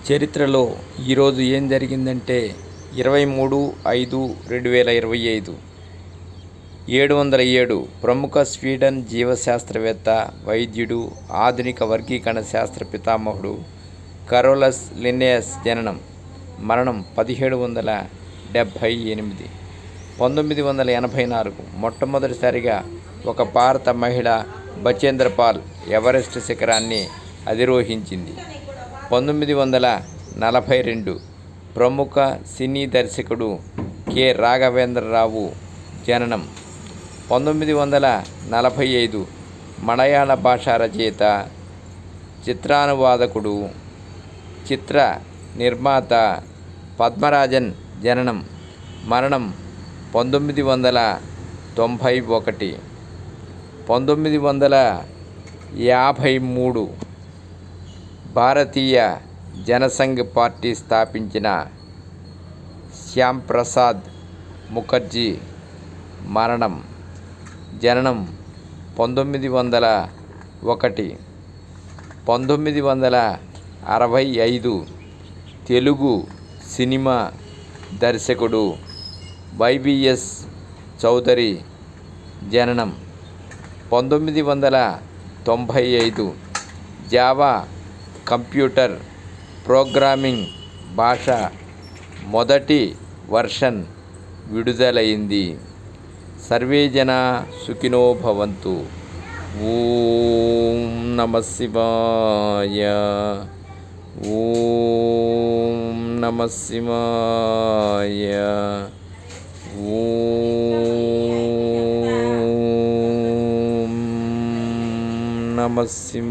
చరిత్రలో ఈరోజు ఏం జరిగిందంటే 23/5/2025 707 ప్రముఖ స్వీడన్ జీవశాస్త్రవేత్త, వైద్యుడు, ఆధునిక వర్గీకరణ శాస్త్ర పితామహుడు కరోలస్ లిన్నెయస్ జననం మరణం 1778. 1984 మొట్టమొదటిసారిగా ఒక భారత మహిళ బచేంద్ర పాల్ ఎవరెస్ట్ శిఖరాన్ని అధిరోహించింది. 1942 ప్రముఖ సినీ దర్శకుడు కె. రాఘవేంద్రరావు జననం. 1945 మలయాళ భాషా రచయిత, చిత్రానువాదకుడు, చిత్ర నిర్మాత పద్మరాజన్ జననం మరణం 1991. 1953 భారతీయ జనసంఘ్ పార్టీ స్థాపించిన శ్యాంప్రసాద్ ముఖర్జీ మరణం. జననం 1901. 1965 తెలుగు సినిమా దర్శకుడు వైవిఎస్ చౌదరి జననం. 1995 జావా కంప్యూటర్ ప్రోగ్రామింగ్ భాష మొదటి వర్షన్ విడుదలైంది. సర్వే జనా సుఖినో భవంతు. ఓం నమః శివాయ. ఓం నమః శివాయ. ఓం నమః శివాయ.